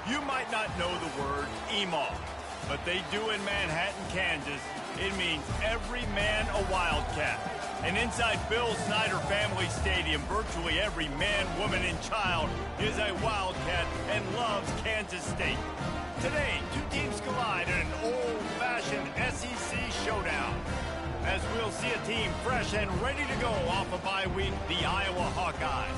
You might not know the word EMAW, but they do in Manhattan, Kansas. It means every man a Wildcat. And inside Bill Snyder Family Stadium, virtually every man, woman, and child is a Wildcat and loves Kansas State. Today, two teams collide in an old-fashioned SEC showdown. As we'll see a team fresh and ready to go off a bye week, the Iowa Hawkeyes.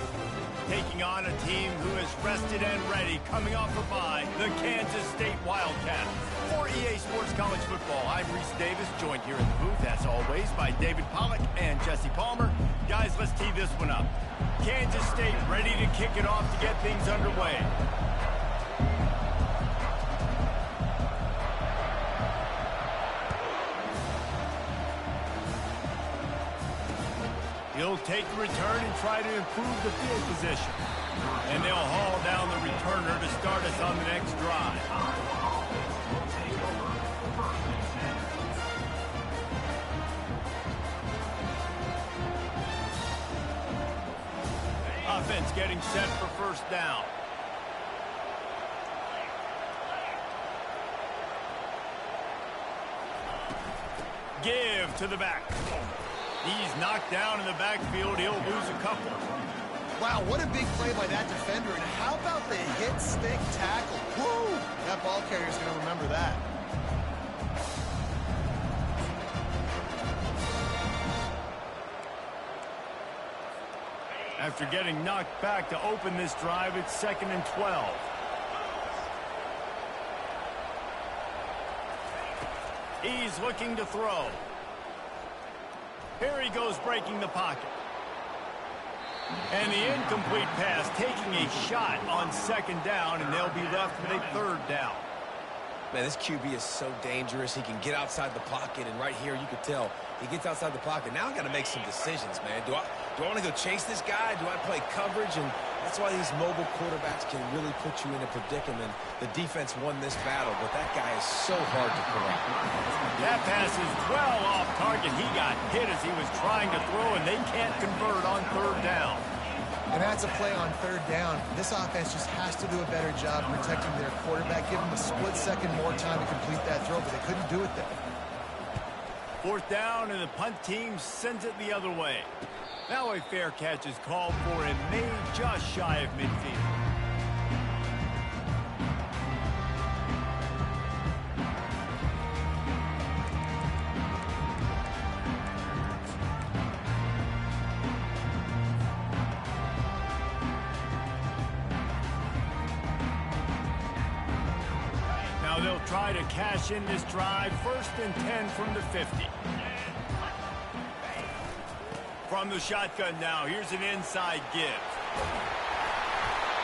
Taking on a team who is rested and ready, coming off a bye, the Kansas State Wildcats. For EA Sports College Football, I'm Reese Davis, joined here in the booth, as always, by David Pollack and Jesse Palmer. Guys, let's tee this one up. Kansas State ready to kick it off to get things underway. He'll take the return and try to improve the field position. And they'll haul down the returner to start us on the next drive. Offense getting set for first down. Give to the back. He's knocked down in the backfield. He'll lose a couple. Wow, what a big play by that defender. And how about the hit stick tackle? Woo! That ball carrier's going to remember that. After getting knocked back to open this drive, it's 2nd and 12. He's looking to throw. Here he goes, breaking the pocket. And the incomplete pass, taking a shot on 2nd down, and they'll be left with a 3rd down. Man, this QB is so dangerous. He can get outside the pocket, and right here you can tell he gets outside the pocket. Now I got to make some decisions, man. Do I want to go chase this guy? Do I play coverage? And that's why these mobile quarterbacks can really put you in a predicament. The defense won this battle, but that guy is so hard to corral. That pass is well off target. He got hit as he was trying to throw, and they can't convert on 3rd down. And that's a play on 3rd down. This offense just has to do a better job protecting their quarterback. Give them a split second more time to complete that throw, but they couldn't do it there. 4th down, and the punt team sends it the other way. Now a fair catch is called for and made just shy of midfield. Now they'll try to cash in this drive. 1st and 10 from the 50. From the shotgun now, here's an inside give.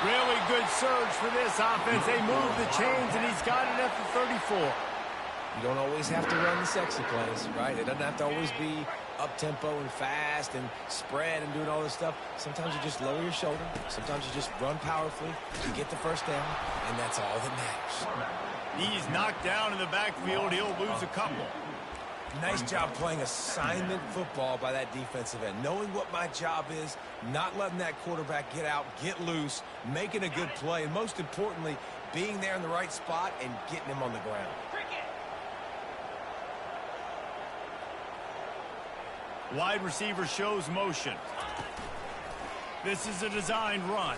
Really good surge for this offense. They move the chains, and he's got it at the 34. You don't always have to run the sexy plays, right? It doesn't have to always be up-tempo and fast and spread and doing all this stuff. Sometimes you just lower your shoulder. Sometimes you just run powerfully. You get the 1st down, and that's all that matters. He's knocked down in the backfield. He'll lose a couple. Nice job playing assignment football by that defensive end. Knowing what my job is, not letting that quarterback get out, get loose, making a good play, and most importantly, being there in the right spot and getting him on the ground. Wide receiver shows motion. This is a designed run.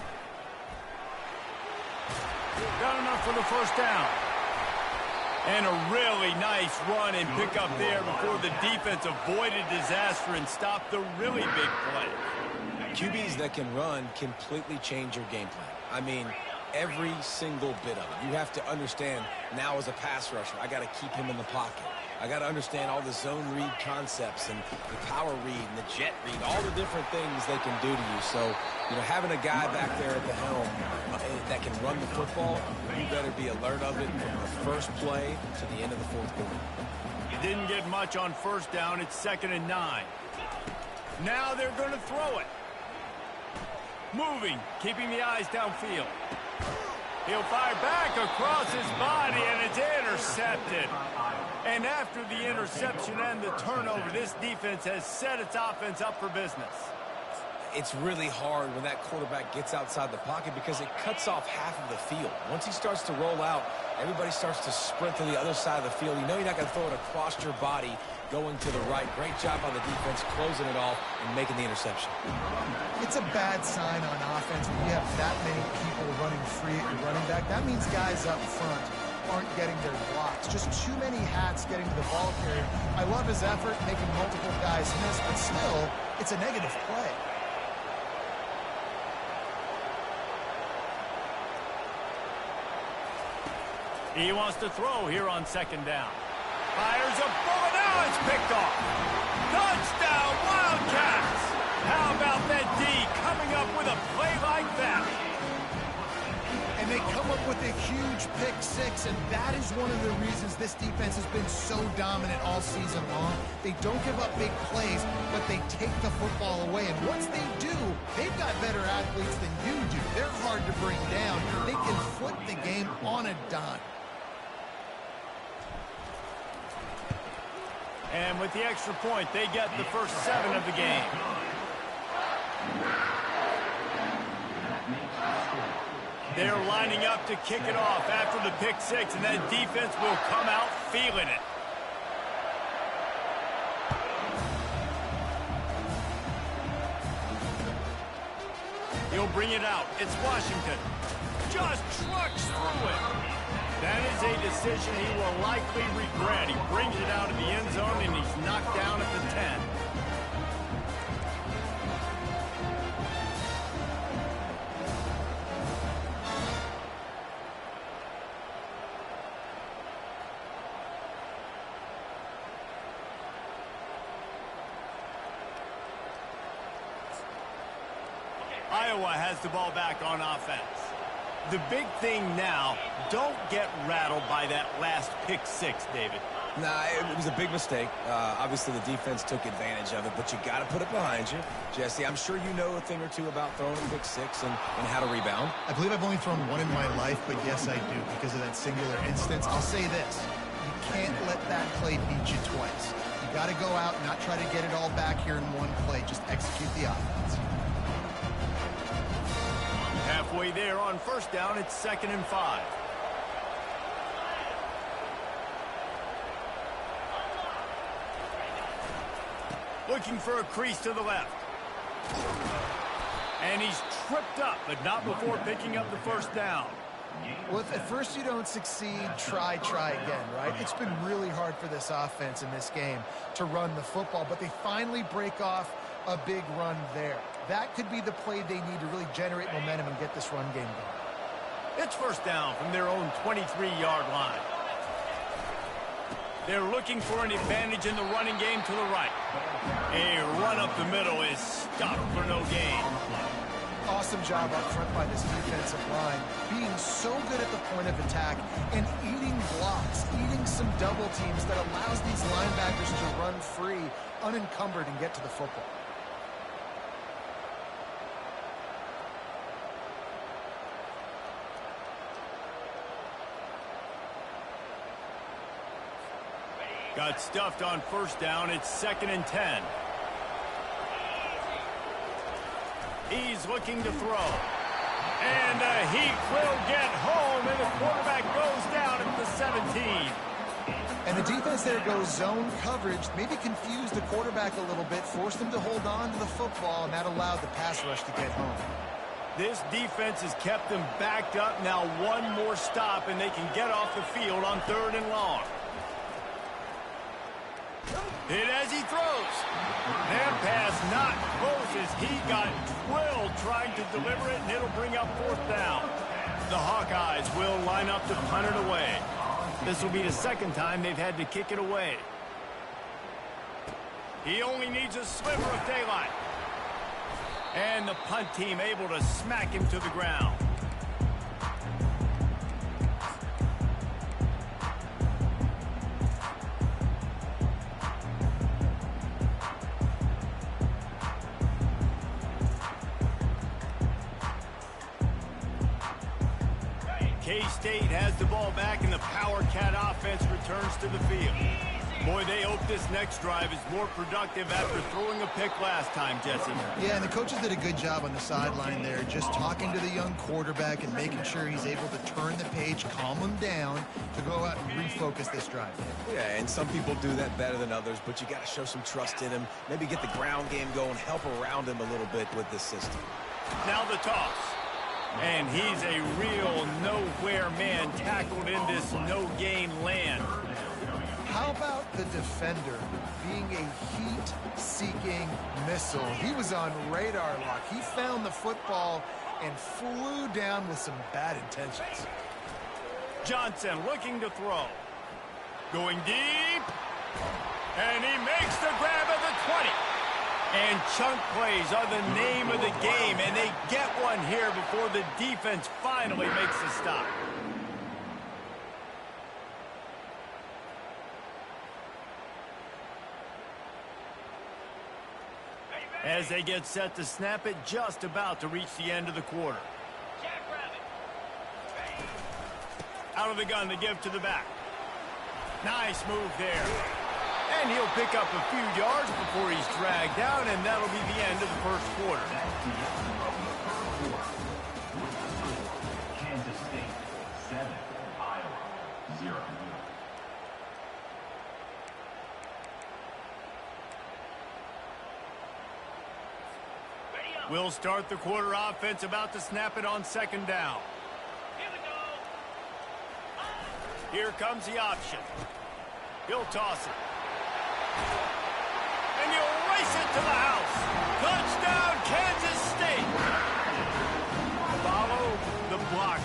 Got enough for the 1st down. And a really nice run and pick up there before the defense avoided disaster and stopped the really big play. QBs that can run completely change your game plan. I mean, every single bit of it. You have to understand now as a pass rusher, I got to keep him in the pocket. I got to understand all the zone read concepts and the power read and the jet read, all the different things they can do to you. So, you know, having a guy back there at the helm that can run the football, you better be alert of it from the first play to the end of the 4th quarter. Didn't get much on 1st down. It's 2nd and 9. Now they're going to throw it. Moving, keeping the eyes downfield. He'll fire back across his body, and it's intercepted. And after the interception and the turnover, this defense has set its offense up for business. it's really hard when that quarterback gets outside the pocket because it cuts off half of the field. Once he starts to roll out, everybody starts to sprint to the other side of the field. You know you're not going to throw it across your body going to the right. Great job on the defense closing it off and making the interception. It's a bad sign on offense when you have that many people running free at your running back. That means guys up front aren't getting their blocks. Just too many hats getting to the ball carrier. I love his effort, making multiple guys miss, but still, it's a negative play. He wants to throw here on second down. Fires a bullet. Now it's picked off. Touchdown, Wildcats! How about that D coming up with a play like that? And they come up with a huge pick six, and that is one of the reasons this defense has been so dominant all season long. They don't give up big plays, but they take the football away. And once they do, they've got better athletes than you do. They're hard to bring down. They can flip the game on a dime. And with the extra point, they get the first 7 of the game. They're lining up to kick it off after the pick six, and that defense will come out feeling it. He'll bring it out. It's Washington. Just trucks through it. That is a decision he will likely regret. He brings it out of the end zone, and he's knocked down at the 10. Iowa has the ball back on offense. The big thing now, don't get rattled by that last pick six, David. Nah, it was a big mistake. Obviously, the defense took advantage of it, but you got to put it behind you. Jesse, I'm sure you know a thing or two about throwing a pick six and how to rebound. I believe I've only thrown one in my life, but yes, I do, because of that singular instance. I'll say this. You can't let that play beat you twice. You got to go out and not try to get it all back here in one play. Just execute the offense. Halfway there on first down, it's 2nd and 5. Looking for a crease to the left. And he's tripped up, but not before picking up the first down. Well, if at first you don't succeed, try again, right? It's been really hard for this offense in this game to run the football, but they finally break off a big run there. That could be the play they need to really generate momentum and get this run game going. It's first down from their own 23-yard line. They're looking for an advantage in the running game to the right. A run up the middle is stopped for no gain. Awesome job up front by this defensive line, being so good at the point of attack and eating blocks, eating some double teams that allows these linebackers to run free, unencumbered, and get to the football. Got stuffed on first down. It's 2nd and 10. He's looking to throw. And he will get home, and the quarterback goes down at the 17. And the defense there goes zone coverage, maybe confused the quarterback a little bit, forced him to hold on to the football, and that allowed the pass rush to get home. This defense has kept them backed up. Now one more stop, and they can get off the field on 3rd and long. Hit as he throws. That pass not close as he got drilled trying to deliver it, and it'll bring up 4th down. The Hawkeyes will line up to punt it away. This will be the 2nd time they've had to kick it away. He only needs a sliver of daylight. And the punt team able to smack him to the ground. K-State has the ball back, and the Power Cat offense returns to the field. Boy, they hope this next drive is more productive after throwing a pick last time, Jesse. Yeah, and the coaches did a good job on the sideline there, just talking to the young quarterback and making sure he's able to turn the page, calm him down to go out and refocus this drive. Yeah, and some people do that better than others, but you got to show some trust in him. Maybe get the ground game going, help around him a little bit with this system. Now the toss. And he's a real nowhere man tackled in this no-gain land. How about the defender being a heat-seeking missile? He was on radar lock. He found the football and flew down with some bad intentions. Johnson looking to throw. Going deep. And he makes the grab at the 20. And chunk plays are the name of the game, and they get one here before the defense finally makes a stop. As they get set to snap it, just about to reach the end of the quarter. Out of the gun to give to the back. Nice move there. And he'll pick up a few yards before he's dragged down, and that'll be the end of the first quarter. Kansas State 7, Iowa 0. We'll start the quarter offense, about to snap it on second down. Here comes the option. He'll toss it. And he'll race it to the house. Touchdown, Kansas State. Follow the block.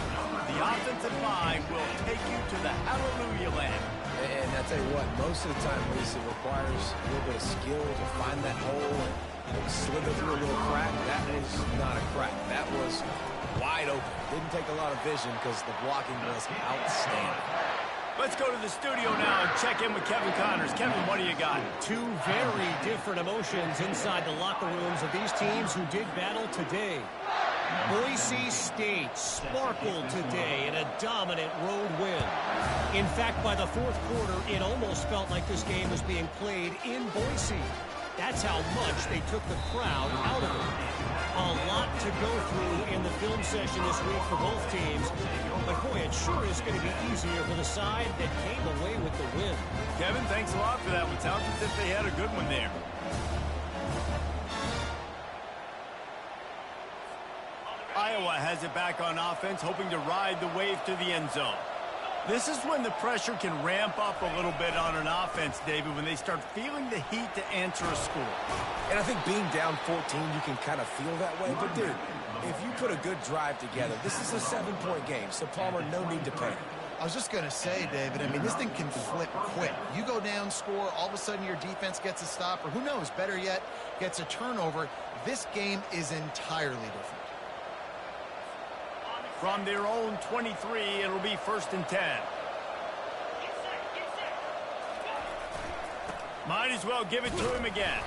The offensive line will take you to the hallelujah land. And I tell you what, most of the time, Reese, it requires a little bit of skill to find that hole and slither through a little crack. That was not a crack. That was wide open. Didn't take a lot of vision because the blocking was outstanding. Let's go to the studio now and check in with Kevin Connors. Kevin, what do you got? Two very different emotions inside the locker rooms of these teams who did battle today. Boise State sparkled today in a dominant road win. In fact, by the fourth quarter, it almost felt like this game was being played in Boise. That's how much they took the crowd out of it. A lot to go through in the film session this week for both teams. But boy, it sure is going to be easier for the side that came away with the win. Kevin, thanks a lot for that one. Sounds as if they had a good one there. Iowa has it back on offense, hoping to ride the wave to the end zone. This is when the pressure can ramp up a little bit on an offense, David, when they start feeling the heat to answer a score. And I think being down 14, you can kind of feel that way. But, dude, if you put a good drive together, this is a 7-point game, so Palmer, no need to panic. I was just going to say, David, I mean, this thing can flip quick. You go down, score, all of a sudden your defense gets a stop, or who knows, better yet, gets a turnover. This game is entirely different. From their own 23, it'll be 1st and 10. Might as well give it to him again.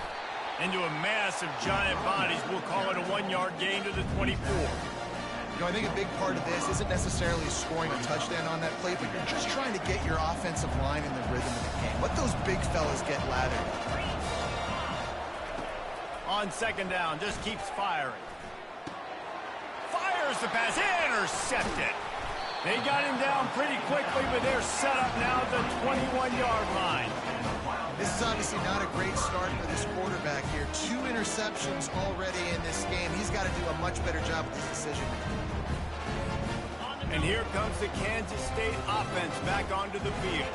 Into a mass of giant bodies. We'll call it a 1-yard gain to the 24. You know, I think a big part of this isn't necessarily scoring a touchdown on that play, but you're just trying to get your offensive line in the rhythm of the game. Let those big fellas get lathered. On second down, just keeps firing. Fires the pass, intercepted. They got him down pretty quickly, but they're set up now at the 21-yard line. This is obviously not a great start for this quarterback here. 2 interceptions already in this game. He's got to do a much better job with his decision. And here comes the Kansas State offense back onto the field.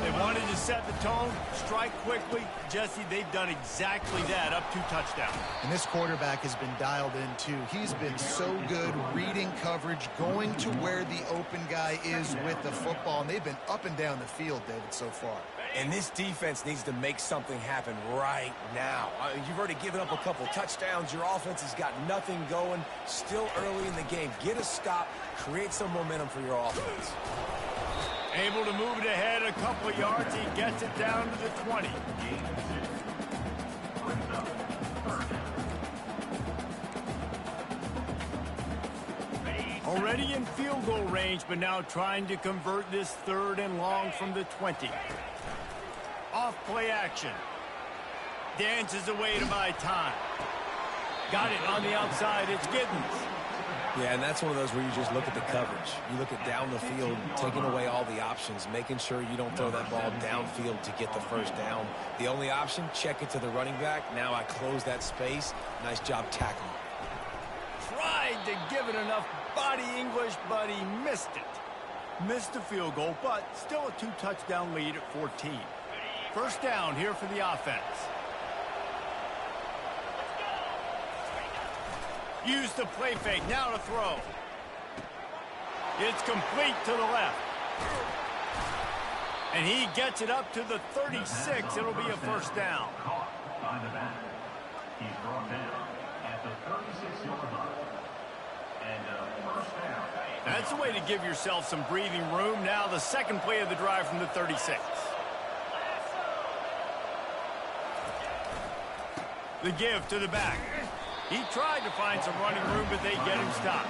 They wanted to set the tone, strike quickly. Jesse, they've done exactly that, up 2 touchdowns. And this quarterback has been dialed in, too. He's been so good reading coverage, going to where the open guy is with the football. And they've been up and down the field, David, so far. And this defense needs to make something happen right now. You've already given up a couple touchdowns. Your offense has got nothing going. Still early in the game. Get a stop. Create some momentum for your offense. Able to move it ahead a couple of yards. He gets it down to the 20. Already in field goal range, but now trying to convert this 3rd and long from the 20. off play action. Dances away to buy time. Got it on the outside. It's Giddens. Yeah, and that's one of those where you just look at the coverage. You look at down the field, taking away all the options, making sure you don't throw that ball downfield to get the first down. The only option, check it to the running back. Now I close that space. Nice job tackling. Tried to give it enough body English, but he missed it. Missed the field goal, but still a 2-touchdown lead at 14. First down here for the offense. Use the play fake, now to throw. It's complete to the left. And he gets it up to the 36. It'll be a first down. Caught by the back. He's brought down at the 36-yard line. And a first down. That's a way to give yourself some breathing room. Now the second play of the drive from the 36. The give to the back. He tried to find some running room, but they get him stopped.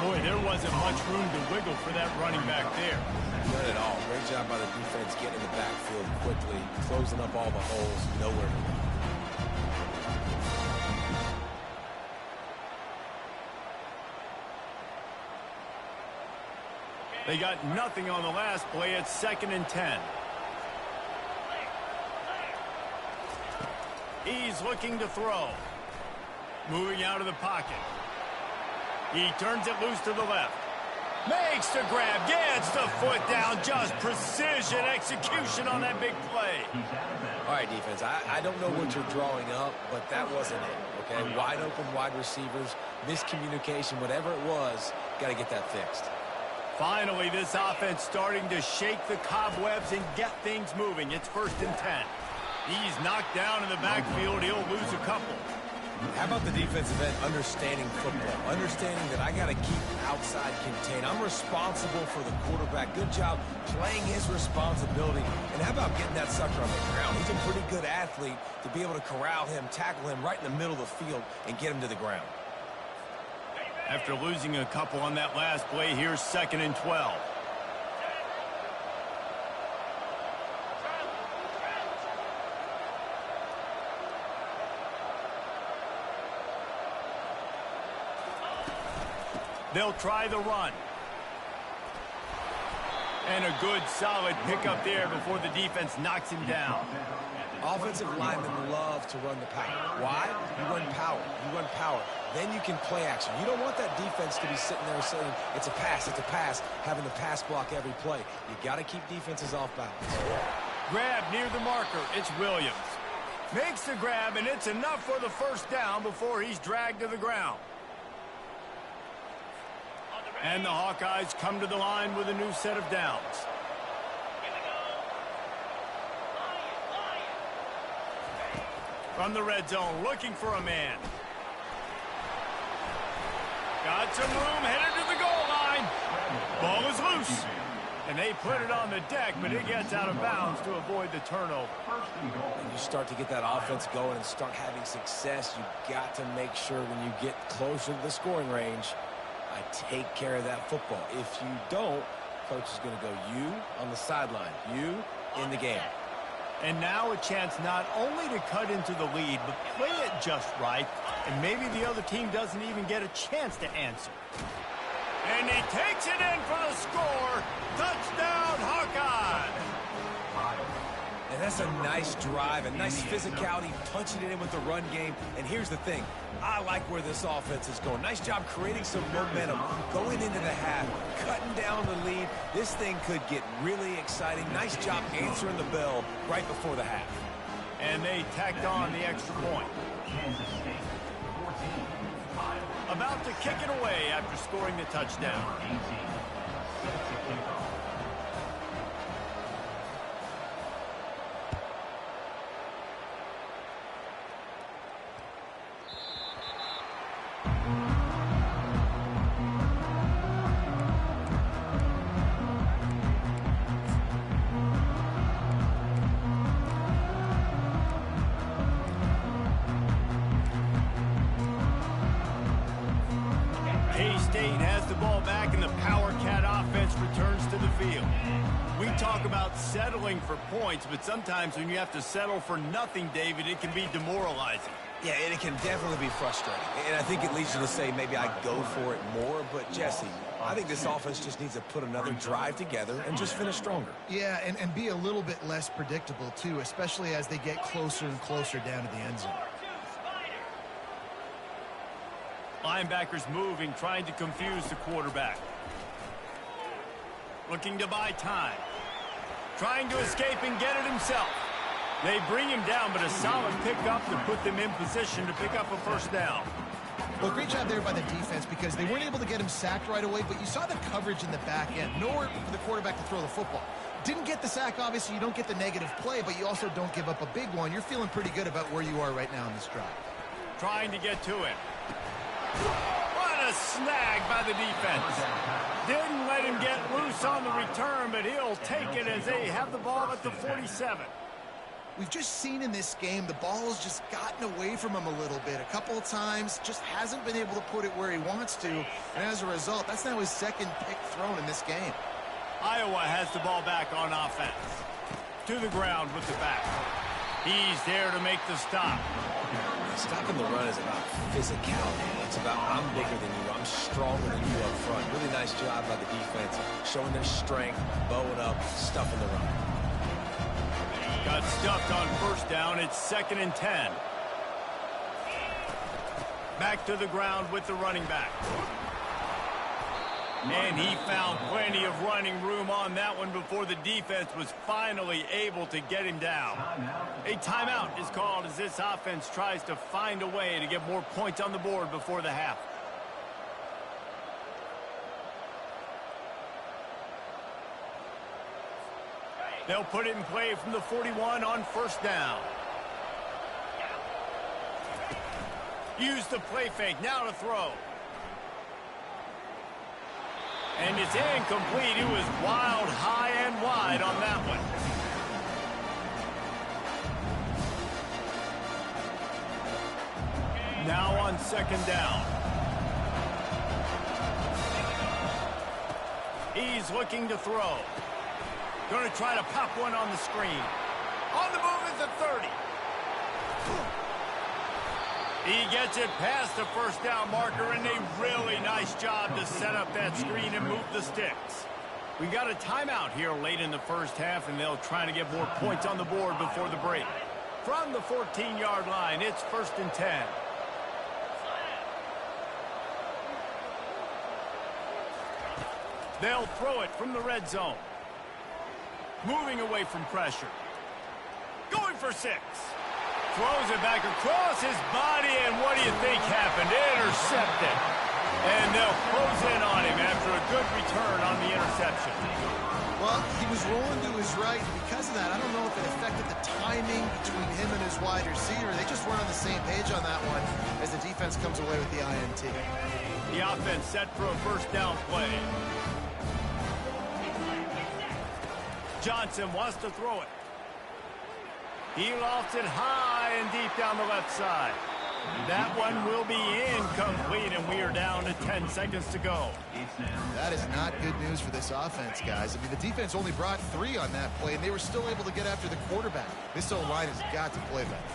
Boy, there wasn't much room to wiggle for that running back there. Not at all. Great job by the defense getting in the backfield quickly, closing up all the holes, nowhere to go. They got nothing on the last play. It's 2nd and 10. He's looking to throw. Moving out of the pocket. He turns it loose to the left. Makes the grab. Gets the foot down. Just precision execution on that big play. All right, defense, I don't know what you're drawing up, but that wasn't it, okay? Wide open wide receivers, miscommunication, whatever it was, got to get that fixed. Finally, this offense starting to shake the cobwebs and get things moving. It's 1st and 10. He's knocked down in the backfield. He'll lose a couple. How about the defensive end understanding football, understanding that I got to keep outside contained. I'm responsible for the quarterback. Good job playing his responsibility. And how about getting that sucker on the ground? He's a pretty good athlete to be able to corral him, tackle him right in the middle of the field, and get him to the ground. After losing a couple on that last play, here's 2nd and 12. They'll try the run. And a good, solid pickup there before the defense knocks him down. Offensive linemen love to run the power. Why? You run power. You run power. Then you can play action. You don't want that defense to be sitting there saying, it's a pass, having to pass block every play. You got to keep defenses off balance. Grab near the marker. It's Williams. Makes the grab, and it's enough for the first down before he's dragged to the ground. And the Hawkeyes come to the line with a new set of downs. From the red zone, looking for a man. Got some room, headed to the goal line. Ball is loose. And they put it on the deck, but it gets out of bounds to avoid the turnover. When you start to get that offense going and start having success, you got to make sure when you get closer to the scoring range, I take care of that football. If you don't, coach is going to go, you on the sideline, you in the game. And now a chance not only to cut into the lead, but play it just right, and maybe the other team doesn't even get a chance to answer. And he takes it in for the score. Touchdown, Hawkeye! And that's a nice drive, a nice physicality, punching it in with the run game. And here's the thing. I like where this offense is going. Nice job creating some momentum, going into the half, cutting down the lead. This thing could get really exciting. Nice job answering the bell right before the half. And they tacked on the extra point. Kansas State, 14. Iowa. About to kick it away after scoring the touchdown. 18. Set to kick off. K-State has the ball back, and the Power Cat offense returns to the field. We talk about settling for points, but sometimes when you have to settle for nothing, David, it can be demoralizing. Yeah, and it can definitely be frustrating. And I think it leads you to say maybe I go for it more. But, Jesse, I think this offense just needs to put another drive together and just finish stronger. Yeah, and be a little bit less predictable, too, especially as they get closer and closer down to the end zone. Linebackers moving, trying to confuse the quarterback. Looking to buy time. Trying to escape and get it himself. They bring him down, but a solid pickup to put them in position to pick up a first down. Well, great job there by the defense because they weren't able to get him sacked right away, but you saw the coverage in the back end. Nowhere for the quarterback to throw the football. Didn't get the sack, obviously. You don't get the negative play, but you also don't give up a big one. You're feeling pretty good about where you are right now in this drive. Trying to get to it. What a snag by the defense. Didn't let him get loose on the return, but he'll take it as they have the ball at the 47. We've just seen in this game the ball has just gotten away from him a little bit. A couple of times, just hasn't been able to put it where he wants to. And as a result, that's now his second pick thrown in this game. Iowa has the ball back on offense. To the ground with the back. He's there to make the stop. Stopping the run is about physicality. It's about I'm bigger than you, I'm stronger than you up front. Really nice job by the defense, showing their strength, bowing up, stuffing the run. Got stuffed on first down. It's 2nd and 10. Back to the ground with the running back. And he found plenty of running room on that one before the defense was finally able to get him down. A timeout is called as this offense tries to find a way to get more points on the board before the half. They'll put it in play from the 41 on first down. Use the play fake. Now to throw. And it's incomplete. It was wild, high and wide on that one. Now on 2nd down. He's looking to throw. Going to try to pop one on the screen. On the move is the 30. He gets it past the first down marker, and a really nice job to set up that screen and move the sticks. We got a timeout here late in the first half, and they'll try to get more points on the board before the break. From the 14-yard line, it's 1st and 10. They'll throw it from the red zone. Moving away from pressure. Going for 6. Throws it back across his body, and what do you think happened? Intercepted. And they'll close in on him after a good return on the interception. Well, he was rolling to his right. Because of that, I don't know if it affected the timing between him and his wide receiver. They just weren't on the same page on that one as the defense comes away with the INT. The offense set for a first down play. Johnson wants to throw it. He lofts it high and deep down the left side. That one will be incomplete, and we are down to 10 seconds to go. That is not good news for this offense, guys. I mean, the defense only brought 3 on that play, and they were still able to get after the quarterback. This O-line has got to play better.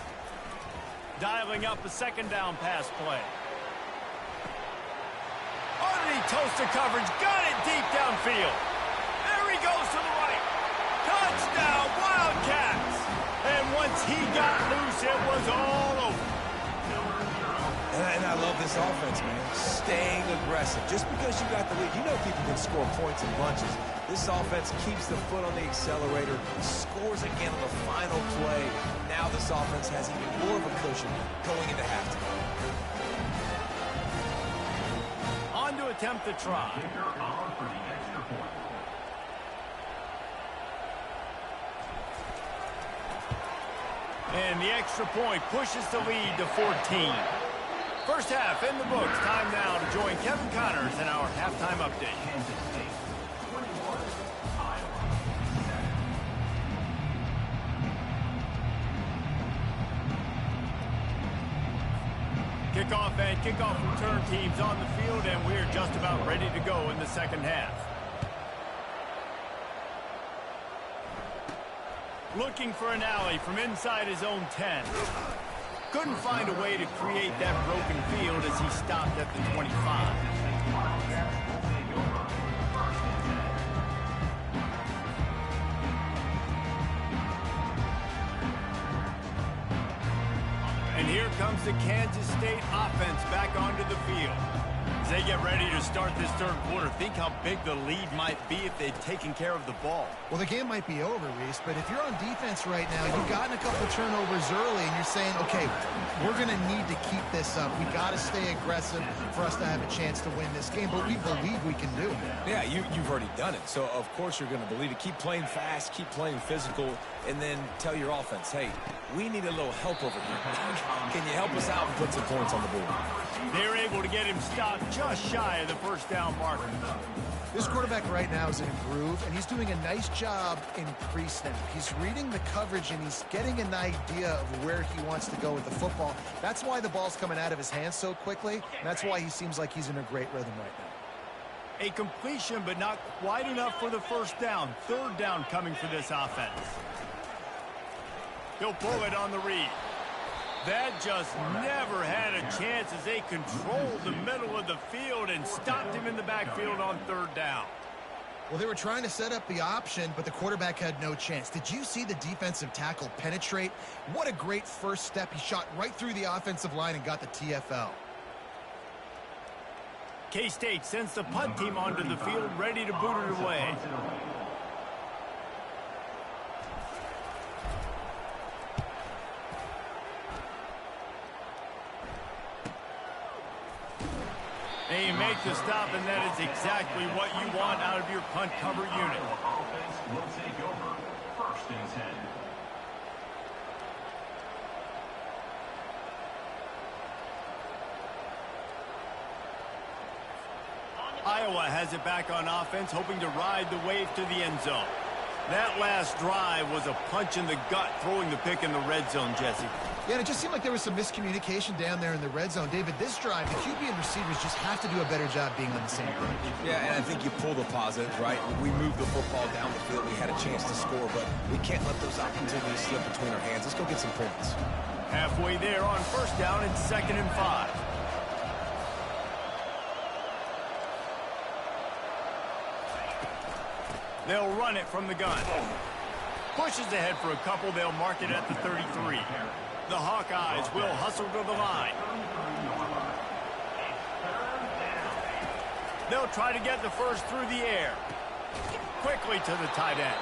Dialing up a 2nd down pass play. Underneath toasted coverage, got it deep downfield. There he goes to the right. Touchdown, Wildcats! And once he got loose, it was all over. And I love this offense, man. Staying aggressive. Just because you got the lead, you know people can score points in bunches. This offense keeps the foot on the accelerator, scores again on the final play. Now this offense has even more of a cushion going into halftime. On to attempt the try. Kicker on for the extra point. And the extra point pushes the lead to 14. First half in the books. Time now to join Kevin Connors in our halftime update. Kansas State, 21, Iowa, 7. Kickoff and kickoff return teams on the field, and we're just about ready to go in the second half. Looking for an alley from inside his own 10. Couldn't find a way to create that broken field as he stopped at the 25. And here comes the Kansas State offense back onto the field. As they get ready to start this third quarter, think how big the lead might be if they'd taken care of the ball. Well, the game might be over, Reese, but if you're on defense right now, you've gotten a couple turnovers early, and you're saying, okay, we're going to need to keep this up. We got to stay aggressive for us to have a chance to win this game, but we believe we can do it. Yeah, you've already done it, so of course you're going to believe it. Keep playing fast, keep playing physical, and then tell your offense, hey, we need a little help over here. Can you help us out and put some points on the board? They're able to get him stopped just shy of the first down marker. This quarterback right now is in a groove, and he's doing a nice job in pre-snap. He's reading the coverage, and he's getting an idea of where he wants to go with the football. That's why the ball's coming out of his hands so quickly, and that's why he seems like he's in a great rhythm right now. A completion, but not quite enough for the first down. Third down coming for this offense. He'll pull it on the read. That just never had a chance as they controlled the middle of the field and stopped him in the backfield on third down. Well, they were trying to set up the option, but the quarterback had no chance. Did you see the defensive tackle penetrate? What a great first step. He shot right through the offensive line and got the TFL. K-State sends the punt team onto the field, ready to boot it away. And you make the stop, and that is exactly what you want out of your punt cover unit. Offense will take over. First and 10. Iowa has it back on offense, hoping to ride the wave to the end zone. That last drive was a punch in the gut, throwing the pick in the red zone, Jesse. Yeah, and it just seemed like there was some miscommunication down there in the red zone. David, this drive, the QB and receivers just have to do a better job being on the same page. Yeah, and I think you pull the positives, right? We moved the football down the field. We had a chance to score, but we can't let those opportunities slip between our hands. Let's go get some points. Halfway there on first down and 2nd and 5. They'll run it from the gun. Pushes ahead for a couple. They'll mark it at the 33. The Hawkeyes will hustle to the line. They'll try to get the first through the air. Quickly to the tight end.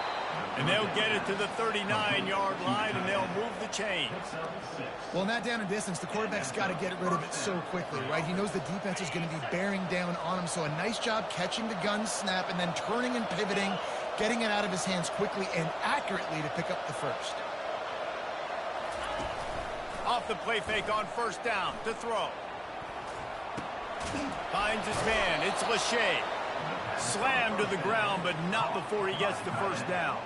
And they'll get it to the 39-yard line, and they'll move the chains. Well, in that down and distance, the quarterback's got to get rid of it so quickly, right? He knows the defense is going to be bearing down on him, so a nice job catching the gun snap and then turning and pivoting, getting it out of his hands quickly and accurately to pick up the first. Off the play fake on first down to throw. Finds his man. It's Lachey. Slammed to the ground, but not before he gets the first down.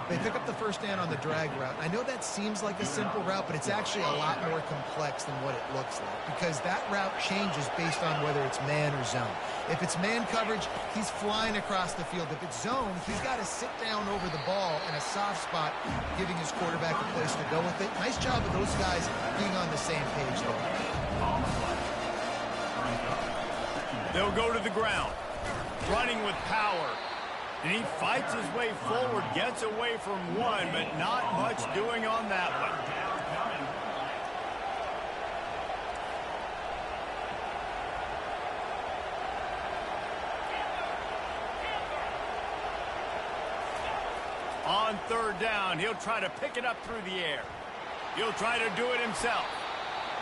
They pick up the first down on the drag route. I know that seems like a simple route, but it's actually a lot more complex than what it looks like because that route changes based on whether it's man or zone. If it's man coverage, he's flying across the field. If it's zone, he's got to sit down over the ball in a soft spot, giving his quarterback a place to go with it. Nice job of those guys being on the same page there. They'll go to the ground, running with power. And he fights his way forward, gets away from one, but not much doing on that one. On third down, he'll try to pick it up through the air. He'll try to do it himself.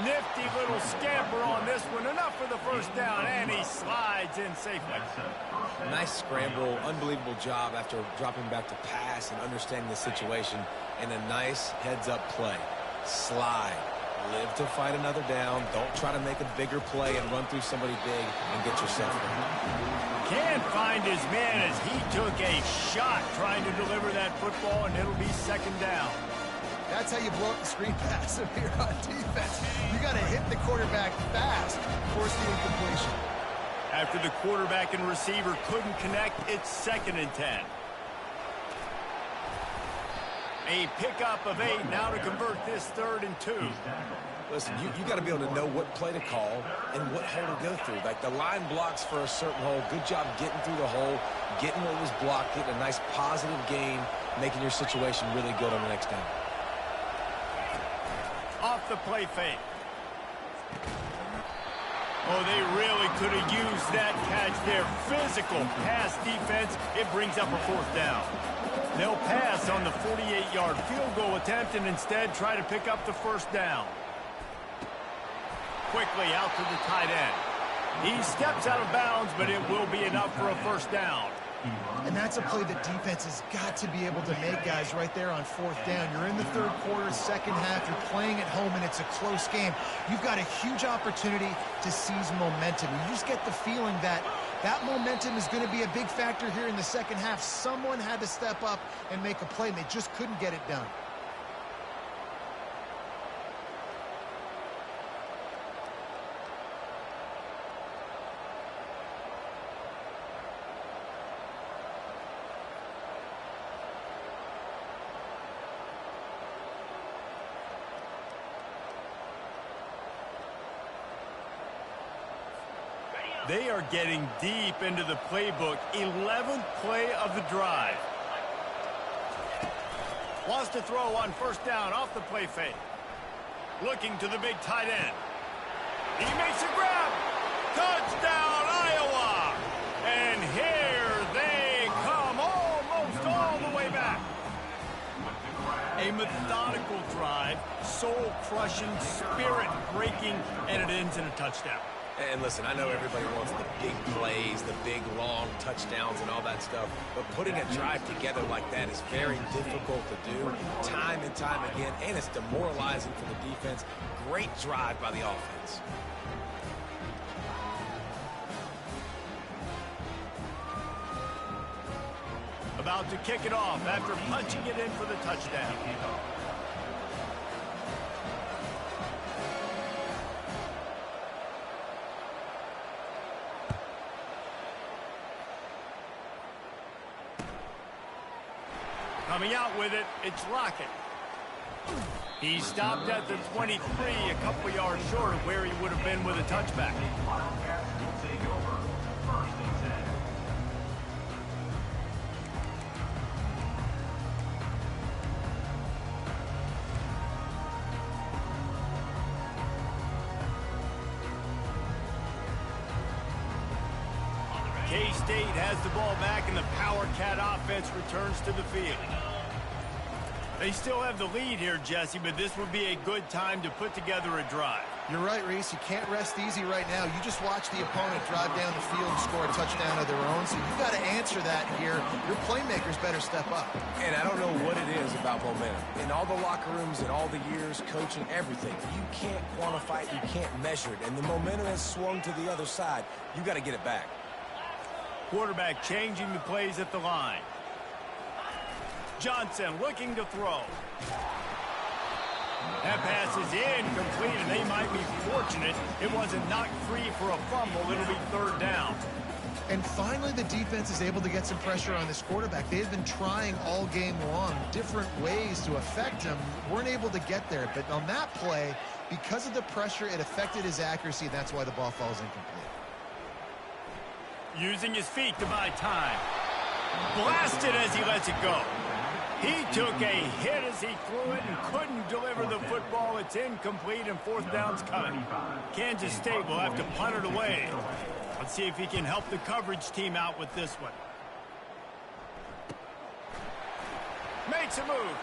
Nifty little scamper on this one. Enough for the first down, and he slides in safely. Nice scramble, unbelievable job after dropping back to pass and understanding the situation, and a nice heads-up play. Slide. Live to fight another down. Don't try to make a bigger play and run through somebody big and get yourself in. Can't find his man as he took a shot trying to deliver that football, and it'll be second down. That's how you blow up the screen pass if you're on defense. You got to hit the quarterback fast, force the incompletion. After the quarterback and receiver couldn't connect, it's 2nd and 10. A pickup of 8 now to convert this 3rd and 2. Listen, you got to be able to know what play to call and what hole to go through. Like the line blocks for a certain hole. Good job getting through the hole, getting what was blocked, getting a nice positive gain, making your situation really good on the next down. Off the play fake. Oh, they really could have used that catch there. Physical pass defense. It brings up a 4th down. They'll pass on the 48-yard field goal attempt and instead try to pick up the 1st down. Quickly out to the tight end. He steps out of bounds, but it will be enough for a 1st down. And that's a play that defense has got to be able to make, guys, right there on 4th down. You're in the 3rd quarter, 2nd half. You're playing at home, and it's a close game. You've got a huge opportunity to seize momentum. You just get the feeling that that momentum is going to be a big factor here in the 2nd half. Someone had to step up and make a play, and they just couldn't get it done. They are getting deep into the playbook. 11th play of the drive. Wants to throw on 1st down off the play fake. Looking to the big tight end. He makes a grab. Touchdown, Iowa! And here they come almost all the way back. A methodical drive, soul-crushing, spirit-breaking, and it ends in a touchdown. And listen, I know everybody wants the big plays, the big, long touchdowns and all that stuff, but putting a drive together like that is very difficult to do time and time again, and it's demoralizing for the defense. Great drive by the offense. About to kick it off after punching it in for the touchdown. Coming out with it, it's Lockett. He stopped at the 23, a couple yards short of where he would have been with a touchback. K-State has the ball back, and the Power Cat offense returns to the field. They still have the lead here, Jesse, but this would be a good time to put together a drive. You're right, Reese. You can't rest easy right now. You just watch the opponent drive down the field and score a touchdown of their own, so you've got to answer that here. Your playmakers better step up. And I don't know what it is about momentum. In all the locker rooms, in all the years, coaching, everything, you can't quantify it, you can't measure it, and the momentum has swung to the other side. You got to get it back. Quarterback changing the plays at the line. Johnson looking to throw. That pass is incomplete, and they might be fortunate it wasn't knocked free for a fumble. It'll be 3rd down. And finally, the defense is able to get some pressure on this quarterback. They've been trying all game long different ways to affect him. Weren't able to get there. But on that play, because of the pressure, it affected his accuracy, and that's why the ball falls incomplete. Using his feet to buy time. Blasted as he lets it go. He took a hit as he threw it and couldn't deliver the football. It's incomplete, and 4th down's coming. Kansas State will have to punt it away. Let's see if he can help the coverage team out with this one. Makes a move.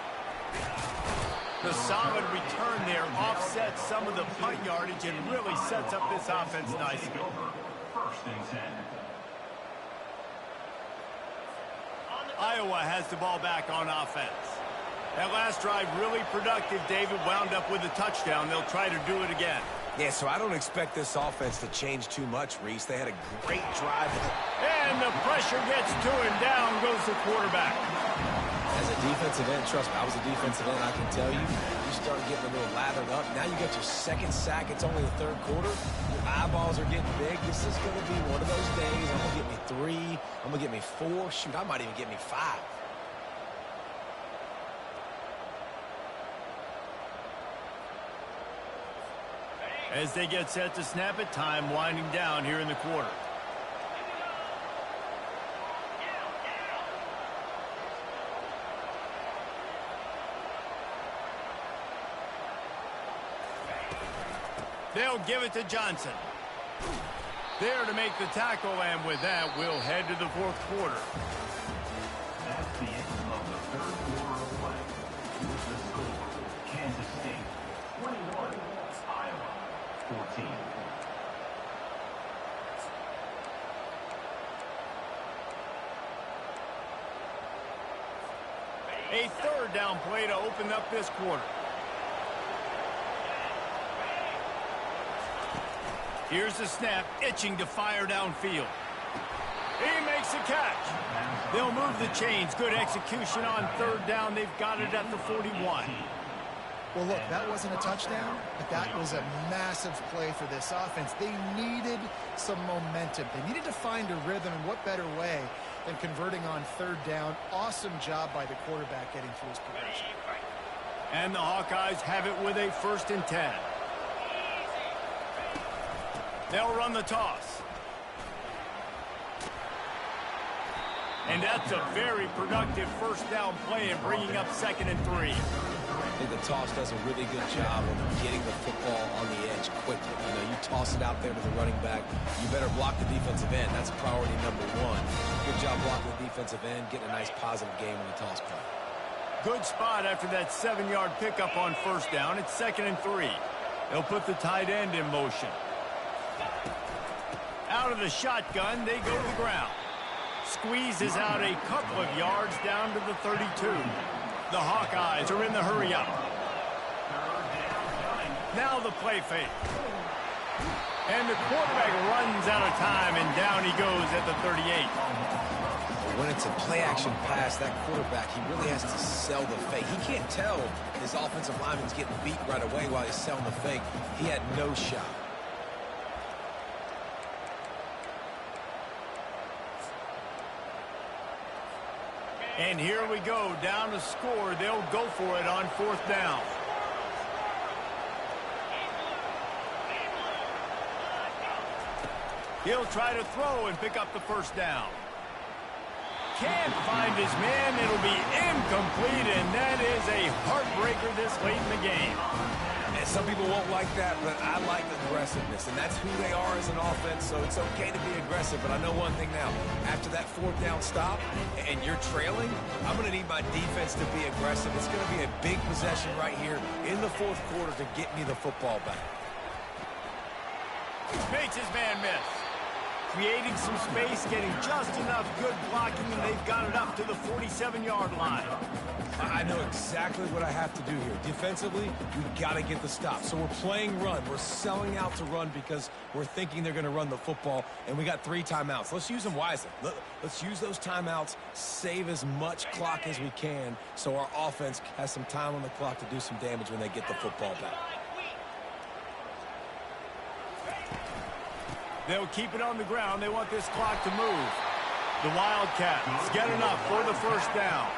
The solid return there offsets some of the punt yardage and really sets up this offense nicely. Iowa has the ball back on offense. That last drive really productive. David wound up with a touchdown. They'll try to do it again. Yeah, so I don't expect this offense to change too much, Reese. They had a great drive. And the pressure gets to him. Down goes the quarterback. As a defensive end, trust me, I was a defensive end, I can tell you, you start getting a little lathered up. Now you got your 2nd sack. It's only the 3rd quarter. Your eyeballs are getting big. This is going to be one of those days. I'm going to get me 3. I'm going to get me 4. Shoot, I might even get me 5. As they get set to snap it, time winding down here in the quarter. They'll give it to Johnson. There to make the tackle, and with that, we'll head to the fourth quarter. That's the end of the third quarter of play. Here's the score. Kansas State 21, Iowa 14. A third down play to open up this quarter. Here's the snap, itching to fire downfield. He makes a catch. They'll move the chains. Good execution on third down. They've got it at the 41. Well, look, that wasn't a touchdown, but that was a massive play for this offense. They needed some momentum. They needed to find a rhythm, and what better way than converting on third down. Awesome job by the quarterback getting through his progression. And the Hawkeyes have it with a 1st and 10. They'll run the toss. And that's a very productive first down play and bringing up 2nd and 3. I think the toss does a really good job of getting the football on the edge quickly. You know, you toss it out there to the running back. You better block the defensive end. That's priority number 1. Good job blocking the defensive end, getting a nice positive game on the toss play. Good spot after that 7-yard pickup on first down. It's 2nd and 3. They'll put the tight end in motion. Out of the shotgun, they go to the ground. Squeezes out a couple of yards down to the 32. The Hawkeyes are in the hurry-up. Now the play fake. And the quarterback runs out of time, and down he goes at the 38. When it's a play-action pass, that quarterback, he really has to sell the fake. He can't tell his offensive lineman's getting beat right away while he's selling the fake. He had no shot. And here we go, down to score. They'll go for it on 4th down. He'll try to throw and pick up the first down. Can't find his man. It'll be incomplete, and that is a heartbreaker this late in the game. And some people won't like that, but I like aggressiveness, and that's who they are as an offense, so it's okay to be aggressive. But I know one thing now. After that 4th down stop and you're trailing, I'm going to need my defense to be aggressive. It's going to be a big possession right here in the 4th quarter to get me the football back. Makes his man miss. Creating some space, getting just enough good blocking, and they've got it up to the 47-yard line. I know exactly what I have to do here. Defensively, we've got to get the stop. So we're playing run. We're selling out to run because we're thinking they're going to run the football, and we got 3 timeouts. Let's use them wisely. Let's use those timeouts, save as much clock as we can so our offense has some time on the clock to do some damage when they get the football back. They'll keep it on the ground. They want this clock to move. The Wildcats get enough for the first down.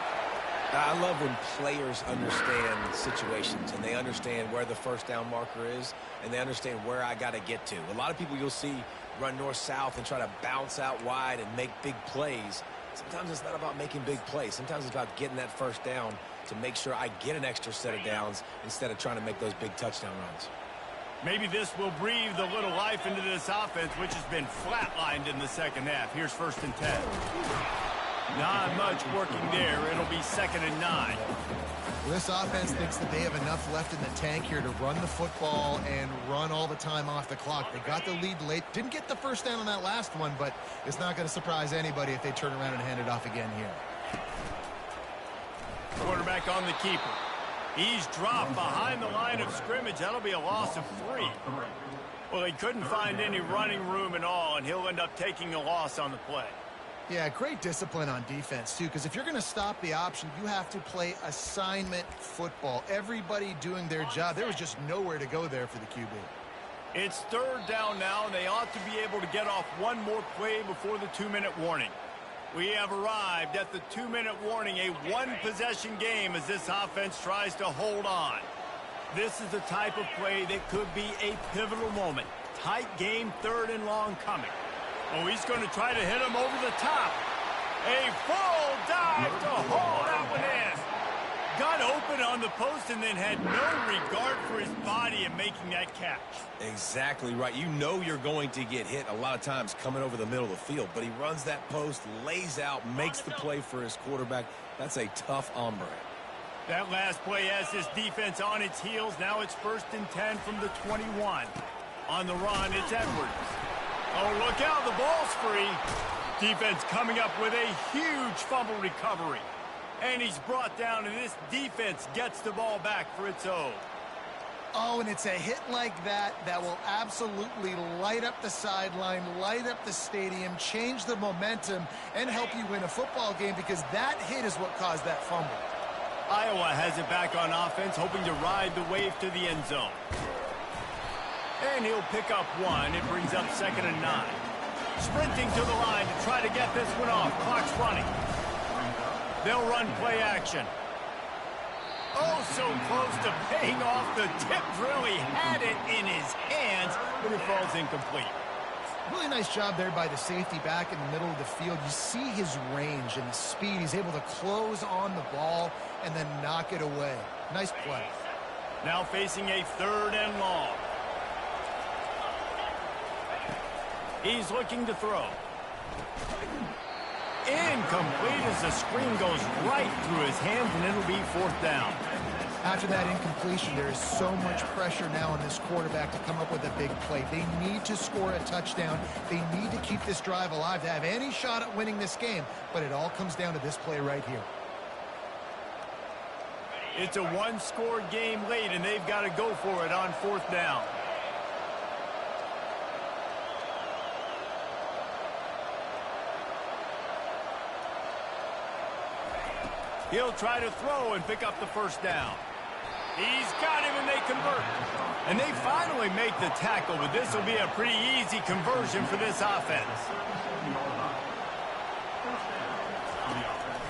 I love when players understand situations and they understand where the first down marker is and they understand where I got to get to. A lot of people you'll see run north-south and try to bounce out wide and make big plays. Sometimes it's not about making big plays. Sometimes it's about getting that first down to make sure I get an extra set of downs instead of trying to make those big touchdown runs. Maybe this will breathe a little life into this offense, which has been flatlined in the second half. Here's 1st and 10. Not much working there. It'll be 2nd and 9. Well, this offense thinks that they have enough left in the tank here to run the football and run all the time off the clock. They got the lead late. Didn't get the first down on that last one, but it's not going to surprise anybody if they turn around and hand it off again here. Quarterback on the keeper. He's dropped behind the line of scrimmage. That'll be a loss of 3. Well, he couldn't find any running room at all, and he'll end up taking a loss on the play. Yeah, great discipline on defense, too, because if you're going to stop the option, you have to play assignment football. Everybody doing their job. There was just nowhere to go there for the QB. It's 3rd down now, and they ought to be able to get off one more play before the 2-minute warning. We have arrived at the 2-minute warning, a one-possession game as this offense tries to hold on. This is the type of play that could be a pivotal moment. Tight game, 3rd and long coming. Oh, he's going to try to hit him over the top. A full dive to haul that one in. Got open on the post and then had no regard for his body in making that catch. Exactly right. You know you're going to get hit a lot of times coming over the middle of the field, but he runs that post, lays out, makes the play for his quarterback. That's a tough hombre. That last play has this defense on its heels. Now it's 1st and 10 from the 21. On the run, it's Edwards. Oh, look out, the ball's free. Defense coming up with a huge fumble recovery. And he's brought down, and this defense gets the ball back for its own. Oh, and it's a hit like that that will absolutely light up the sideline, light up the stadium, change the momentum, and help you win a football game, because that hit is what caused that fumble. Iowa has it back on offense, hoping to ride the wave to the end zone. And he'll pick up 1. It brings up 2nd and 9. Sprinting to the line to try to get this one off. Clock's running. They'll run play action. Oh, so close to paying off. The tip really had it in his hands, but it falls incomplete. Really nice job there by the safety back in the middle of the field. You see his range and the speed. He's able to close on the ball and then knock it away. Nice play. Now facing a 3rd and long. He's looking to throw. Incomplete as the screen goes right through his hands, and it'll be 4th down. After that incompletion, there is so much pressure now on this quarterback to come up with a big play. They need to score a touchdown. They need to keep this drive alive to have any shot at winning this game, but it all comes down to this play right here. It's a 1-score game late, and they've got to go for it on 4th down. He'll try to throw and pick up the 1st down. He's got him, and they convert. And they finally make the tackle, but this will be a pretty easy conversion for this offense.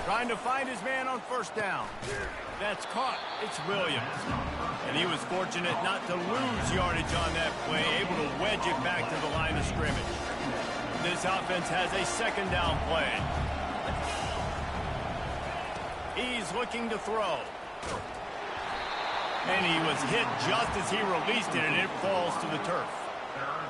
Trying to find his man on 1st down. That's caught. It's Williams. And he was fortunate not to lose yardage on that play, able to wedge it back to the line of scrimmage. This offense has a 2nd down play. He's looking to throw. And he was hit just as he released it, and it falls to the turf.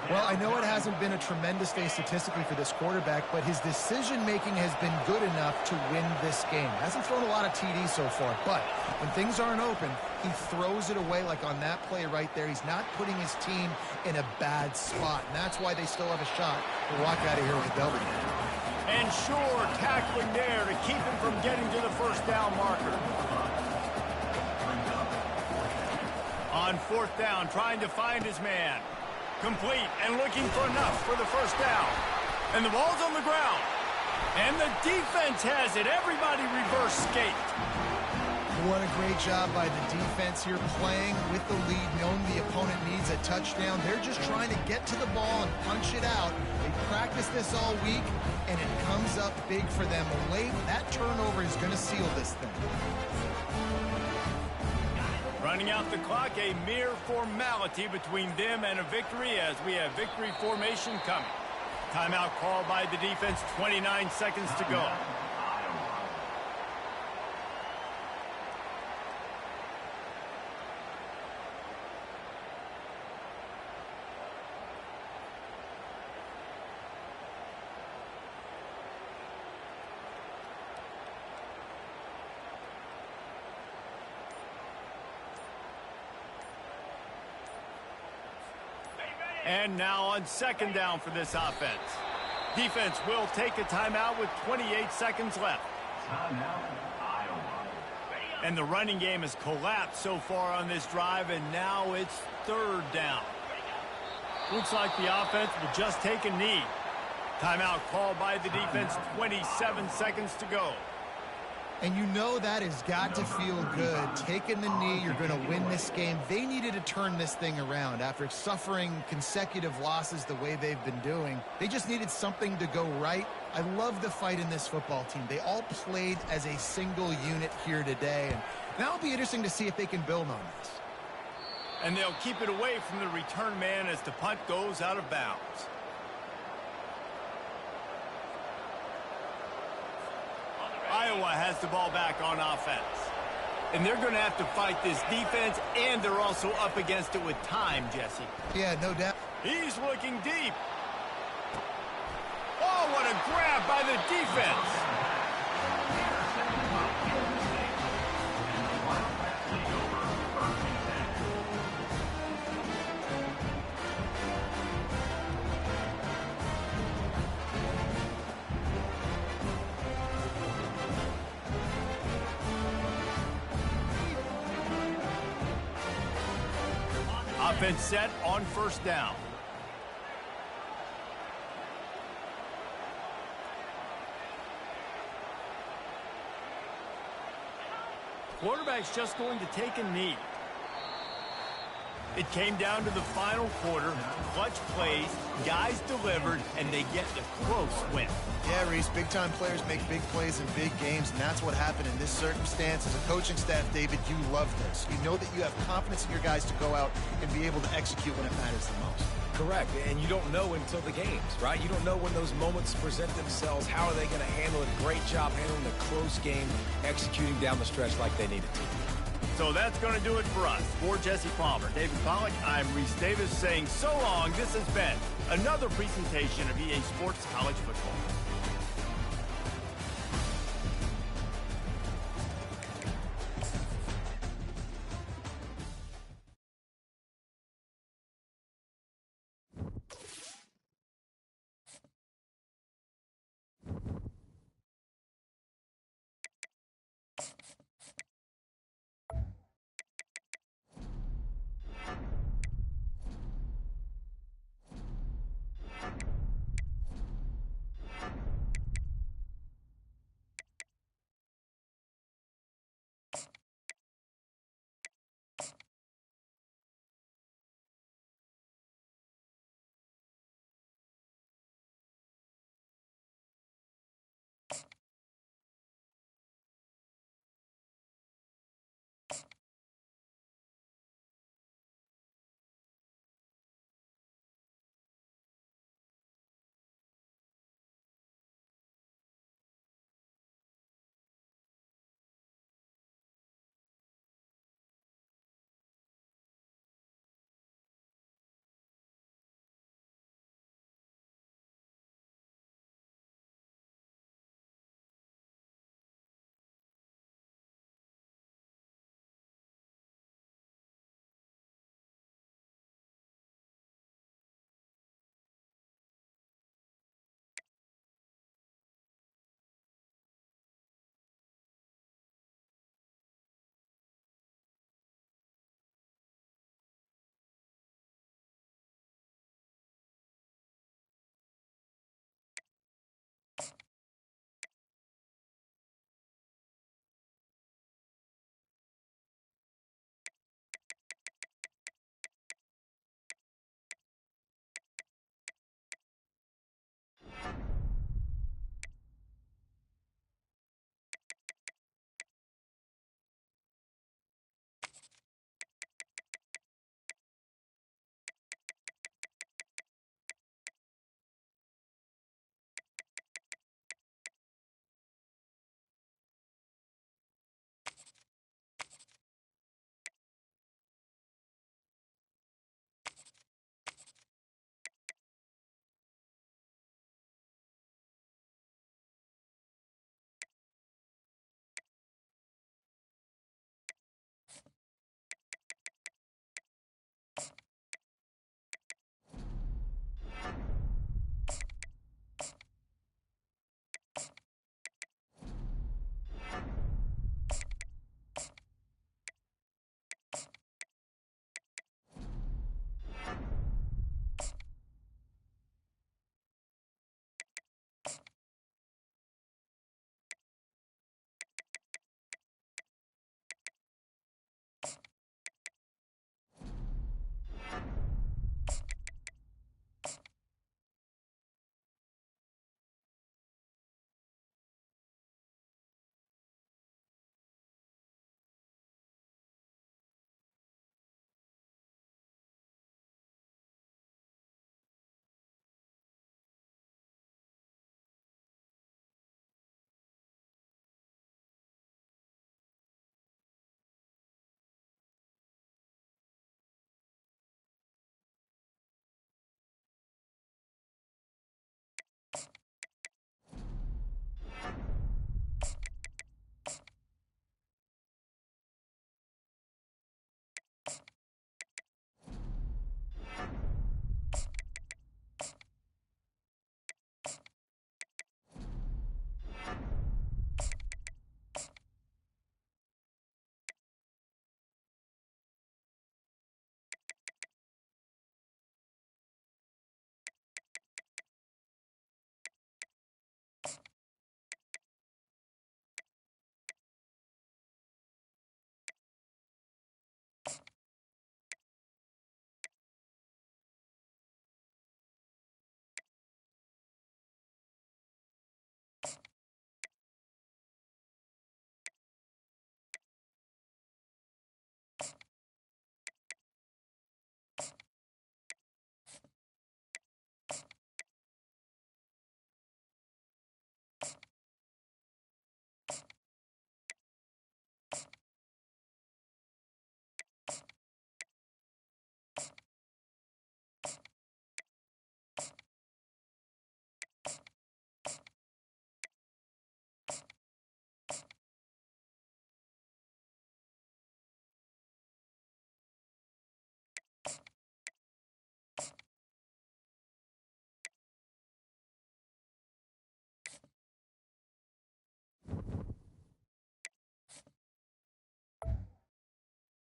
Well, I know it hasn't been a tremendous day statistically for this quarterback, but his decision-making has been good enough to win this game. Hasn't thrown a lot of TDs so far, but when things aren't open, he throws it away like on that play right there. He's not putting his team in a bad spot, and that's why they still have a shot to walk out of here with a W. And sure, tackling there to keep him from getting to the 1st down marker. On 4th down, trying to find his man. Complete and looking for enough for the 1st down. And the ball's on the ground. And the defense has it. Everybody reverse skate. What a great job by the defense here, playing with the lead, knowing the opponent needs a touchdown. They're just trying to get to the ball and punch it out. They practiced this all week, and it comes up big for them. Late, that turnover is going to seal this thing. Running out the clock, a mere formality between them and a victory as we have victory formation coming. Timeout called by the defense, 29 seconds to go. And now on 2nd down for this offense. Defense will take a timeout with 28 seconds left. And the running game has collapsed so far on this drive, and now it's 3rd down. Looks like the offense will just take a knee. Timeout called by the defense, 27 seconds to go. And you know that has got to feel good. Taking the knee, you're going to win this game. They needed to turn this thing around after suffering consecutive losses the way they've been doing. They just needed something to go right. I love the fight in this football team. They all played as a single unit here today. And now it'll be interesting to see if they can build on this. And they'll keep it away from the return man as the punt goes out of bounds. Iowa has the ball back on offense. And they're going to have to fight this defense, and they're also up against it with time, Jesse. Yeah, no doubt. He's looking deep. Oh, what a grab by the defense. Offense set on first down. Quarterback's just going to take a knee. It came down to the final quarter. Clutch plays, guys delivered, and they get the close win. Yeah, Reese, big-time players make big plays in big games, and that's what happened in this circumstance. As a coaching staff, David, you love this. You know that you have confidence in your guys to go out and be able to execute when it matters the most. Correct, and you don't know until the games, right? You don't know when those moments present themselves. How are they going to handle it? Great job handling a close game, executing down the stretch like they needed to. So that's going to do it for us. For Jesse Palmer, David Pollack, I'm Reese Davis saying so long. This has been another presentation of EA Sports College Football.